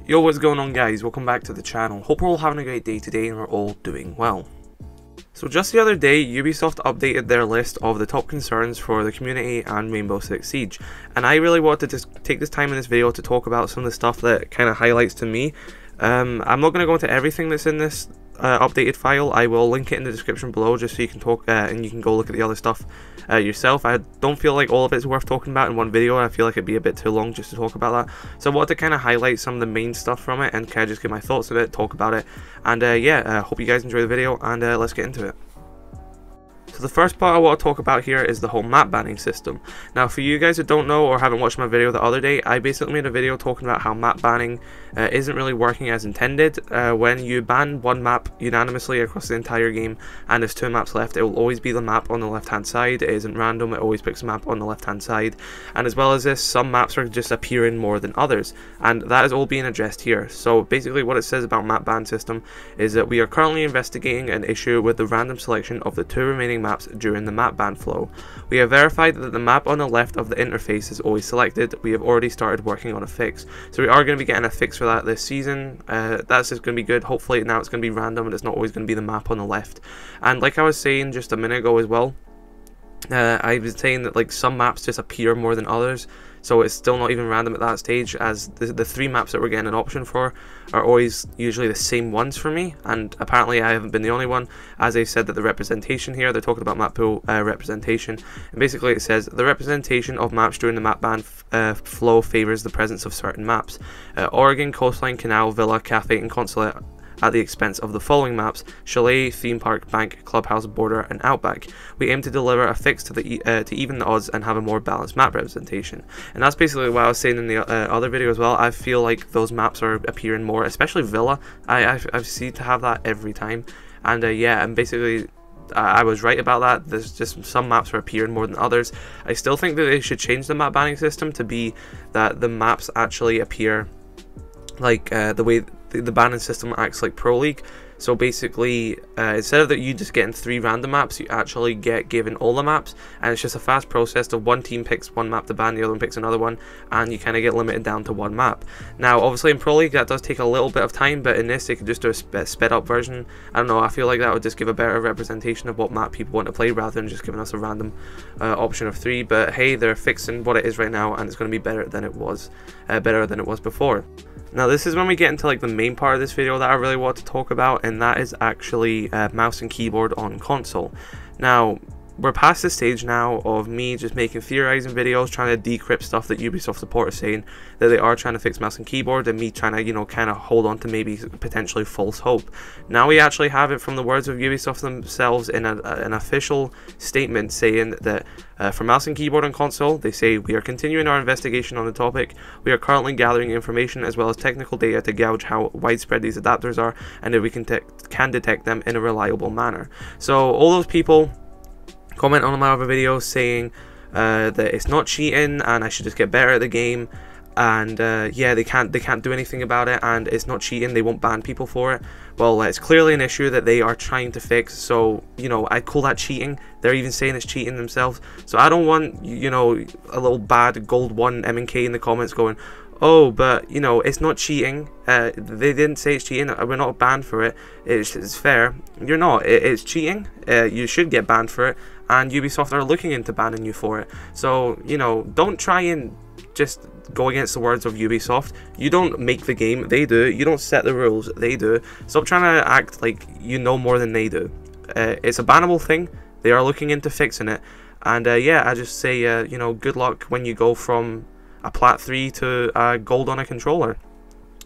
Yo, what's going on guys? Welcome back to the channel. Hope we're all having a great day today and we're all doing well. So just the other day, Ubisoft updated their list of the top concerns for the community and Rainbow Six Siege. And I really wanted to take this time in this video to talk about some of the stuff that kind of highlights to me. I'm not going to go into everything that's in this updated file. I will link it in the description below just so you can talk and you can go look at the other stuff yourself. I don't feel like all of it's worth talking about in one video. I feel like it'd be a bit too long just to talk about that. So I wanted to kind of highlight some of the main stuff from it and kind of just give my thoughts of it, talk about it. And hope you guys enjoy the video and let's get into it. So the first part I want to talk about here is the whole map banning system. Now for you guys who don't know or haven't watched my video the other day, I basically made a video talking about how map banning isn't really working as intended. When you ban one map unanimously across the entire game and there's two maps left, it will always be the map on the left hand side. It isn't random, it always picks a map on the left hand side. And as well as this, some maps are just appearing more than others, and that is all being addressed here. So basically what it says about map ban system is that we are currently investigating an issue with the random selection of the two remaining maps during the map ban flow. We have verified that the map on the left of the interface is always selected. We have already started working on a fix. So we are going to be getting a fix for that this season. That's just going to be good. Hopefully now it's going to be random and it's not always going to be the map on the left. And like I was saying just a minute ago as well, I was saying that like some maps just appear more than others, so it's still not even random at that stage, as the three maps that we're getting an option for are always usually the same ones for me, and apparently I haven't been the only one. As I said, that the representation here, they're talking about map pool representation, and basically it says the representation of maps during the map ban flow favors the presence of certain maps: Oregon, Coastline, Canal, Villa, Cafe and Consulate, at the expense of the following maps: Chalet, Theme Park, Bank, Clubhouse, Border and Outback. We aim to deliver a fix to even the odds and have a more balanced map representation. And that's basically what I was saying in the other video as well. I feel like those maps are appearing more, especially Villa. I seem to have that every time. And and basically I was right about that. There's just some maps are appearing more than others. I still think that they should change the map banning system to be that the maps actually appear like the way the banning system acts like Pro League. So basically instead of that you just getting 3 random maps, you actually get given all the maps, and it's just a fast process of one team picks one map to ban, the other one picks another one, and you kind of get limited down to one map. Now obviously in Pro League that does take a little bit of time, but in this they could just do a sped up version. I don't know, I feel like that would just give a better representation of what map people want to play rather than just giving us a random option of 3. But hey, they're fixing what it is right now and it's going to be better than it was before. Now this is when we get into like the main part of this video that I really want to talk about, and that is actually mouse and keyboard on console. Now we're past the stage now of me just making theorizing videos trying to decrypt stuff that Ubisoft support is saying that they are trying to fix mouse and keyboard, and me trying to, you know, kind of hold on to maybe potentially false hope. Now we actually have it from the words of Ubisoft themselves in an official statement saying that for mouse and keyboard on console, they say, we are continuing our investigation on the topic. We are currently gathering information as well as technical data to gauge how widespread these adapters are and if we can detect them in a reliable manner. So all those people comment on my other videos saying that it's not cheating and I should just get better at the game, and yeah, they can't do anything about it, and it's not cheating, they won't ban people for it. Well, it's clearly an issue that they are trying to fix, so you know, I call that cheating. They're even saying it's cheating themselves, so I don't want, you know, a little bad gold 1 M&K in the comments going, oh, but you know, it's not cheating. They didn't say it's cheating. We're not banned for it. It's fair. You're not. It's cheating. You should get banned for it, and Ubisoft are looking into banning you for it. So you know, don't try and just go against the words of Ubisoft. You don't make the game, they do. You don't set the rules, they do. Stop trying to act like you know more than they do. It's a bannable thing. They are looking into fixing it, and yeah, I just say you know, good luck when you go from a plat 3 to gold on a controller.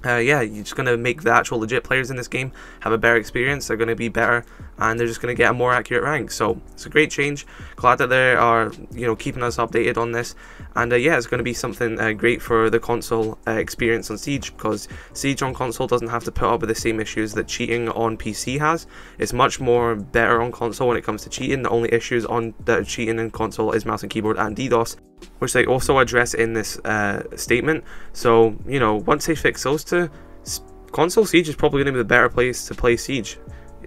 Yeah, you're just going to make the actual legit players in this game have a better experience. They're going to be better, and they're just going to get a more accurate rank. So it's a great change. Glad that they are, you know, keeping us updated on this. And yeah, it's going to be something great for the console experience on Siege, because Siege on console doesn't have to put up with the same issues that cheating on PC has. It's much more better on console when it comes to cheating. The only issues on the cheating in console is mouse and keyboard and DDoS, which they also address in this statement. So you know, once they fix those two, console Siege is probably going to be the better place to play Siege.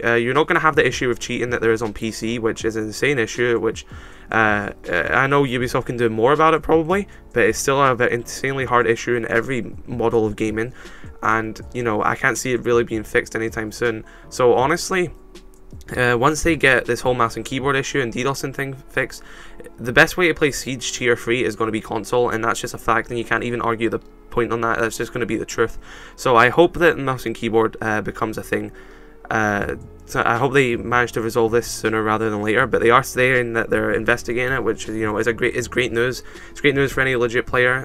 You're not going to have the issue of cheating that there is on PC, which is an insane issue, which I know Ubisoft can do more about it probably, but it's still an insanely hard issue in every model of gaming, and you know, I can't see it really being fixed anytime soon. So honestly, once they get this whole mouse and keyboard issue and DDoS thing fixed, the best way to play Siege cheater free is going to be console, and that's just a fact, and you can't even argue the point on that. That's just going to be the truth. So I hope that mouse and keyboard becomes a thing. So I hope they manage to resolve this sooner rather than later, but they are saying that they're investigating it, which, you know, is great news. It's great news for any legit player.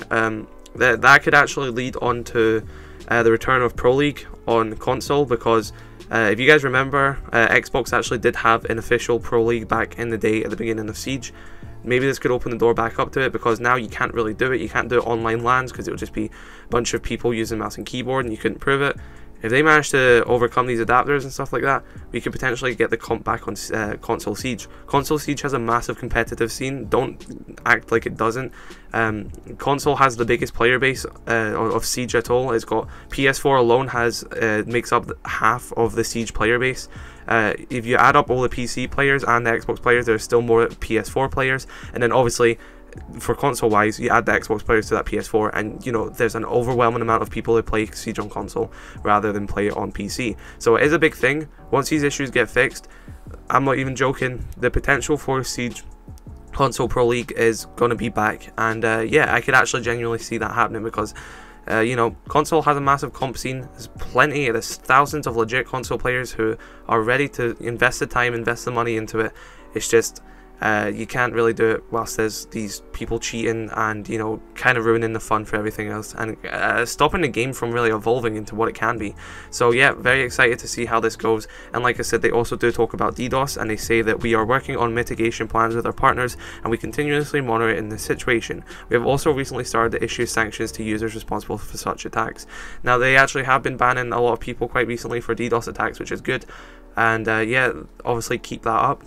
That could actually lead on to the return of Pro League on console, because if you guys remember, Xbox actually did have an official Pro League back in the day at the beginning of Siege. Maybe this could open the door back up to it, because now you can't really do it. You can't do it online LANs because it would just be a bunch of people using mouse and keyboard and you couldn't prove it. If they manage to overcome these adapters and stuff like that, we could potentially get the comp back on console Siege. Console Siege has a massive competitive scene. Don't act like it doesn't. Console has the biggest player base of Siege at all. It's got PS4 alone makes up half of the Siege player base. If you add up all the PC players and the Xbox players, there's still more PS4 players, and then obviously, for console wise, you add the Xbox players to that PS4, and you know, there's an overwhelming amount of people who play Siege on console rather than play it on PC. So it is a big thing. Once these issues get fixed, I'm not even joking, the potential for Siege console Pro League is going to be back, and yeah, I could actually genuinely see that happening, because you know, console has a massive comp scene. There's thousands of legit console players who are ready to invest the time, invest the money into it. It's just you can't really do it whilst there's these people cheating and, you know, kind of ruining the fun for everything else, and stopping the game from really evolving into what it can be. So yeah, very excited to see how this goes. And like I said, they also do talk about DDoS, and they say that we are working on mitigation plans with our partners, and we continuously monitor in this situation. We have also recently started to issue sanctions to users responsible for such attacks. Now, they actually have been banning a lot of people quite recently for DDoS attacks, which is good, and yeah, obviously keep that up.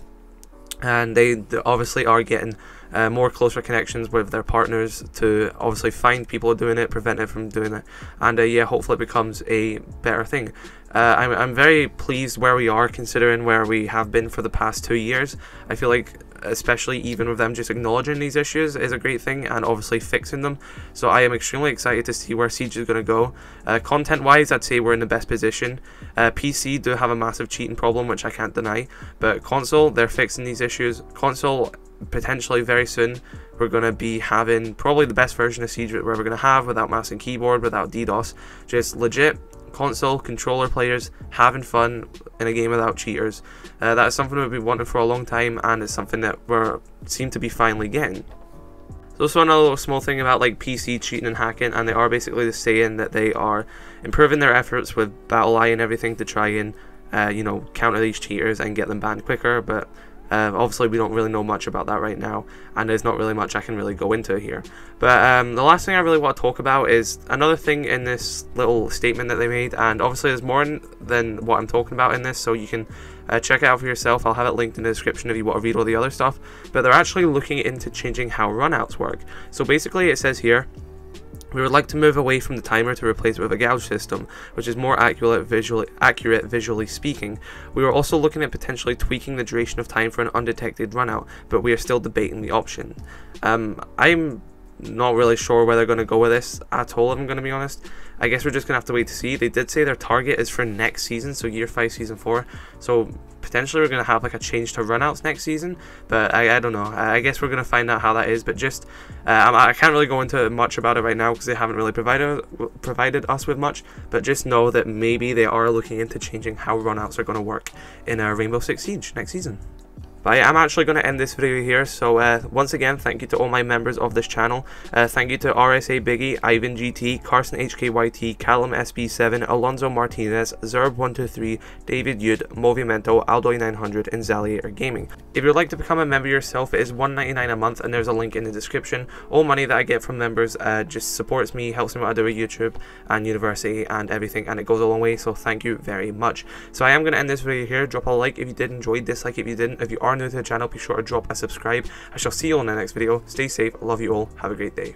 And they obviously are getting more closer connections with their partners to obviously find people doing it, prevent it from doing it, and yeah, hopefully it becomes a better thing. I'm very pleased where we are, considering where we have been for the past 2 years. I feel like, especially even with them just acknowledging these issues, is a great thing, and obviously fixing them. So I am extremely excited to see where Siege is going to go. Content wise, I'd say we're in the best position. PC do have a massive cheating problem, which I can't deny, but console, they're fixing these issues. Console, potentially very soon, we're going to be having probably the best version of Siege where we're going to have, without mouse and keyboard, without DDoS, just legit console controller players having fun in a game without cheaters. That is something we've been wanting for a long time, and it's something that we seem to be finally getting. There's also another little small thing about like PC cheating and hacking, and they are basically saying that they are improving their efforts with BattlEye and everything to try and you know, counter these cheaters and get them banned quicker, but obviously we don't really know much about that right now, and there's not really much I can really go into here. But the last thing I really want to talk about is another thing in this little statement that they made, and obviously there's more than what I'm talking about in this, so you can check it out for yourself. I'll have it linked in the description if you want to read all the other stuff. But they're actually looking into changing how runouts work. So basically it says here, we would like to move away from the timer to replace it with a gauge system, which is more accurate visually speaking. We are also looking at potentially tweaking the duration of time for an undetected runout, but we are still debating the option. I'm not really sure where they're going to go with this at all, if I'm going to be honest. I guess we're just going to have to wait to see. They did say their target is for next season, so year 5 season 4, so potentially we're going to have like a change to runouts next season, but I don't know. I guess we're going to find out how that is, but just I can't really go into much about it right now because they haven't really provided us with much, but just know that maybe they are looking into changing how runouts are going to work in Rainbow Six Siege next season. But I'm actually going to end this video here, so once again, thank you to all my members of this channel. Thank you to RSA.Biggie, Ivan GT, Carson HKYT, Callumsb7, Alonso Martinez, Zerb123, David Yud, Movimento, Aldoy900, and Xalator Gaming. If you'd like to become a member yourself, it is $1.99 a month, and there's a link in the description. All money that I get from members just supports me, helps me what I do with YouTube and university and everything, and it goes a long way, so thank you very much. So I am going to end this video here. Drop a like if you did enjoy, dislike if you didn't. If you are new to the channel, be sure to drop a subscribe. I shall see you all in the next video. Stay safe, love you all, have a great day.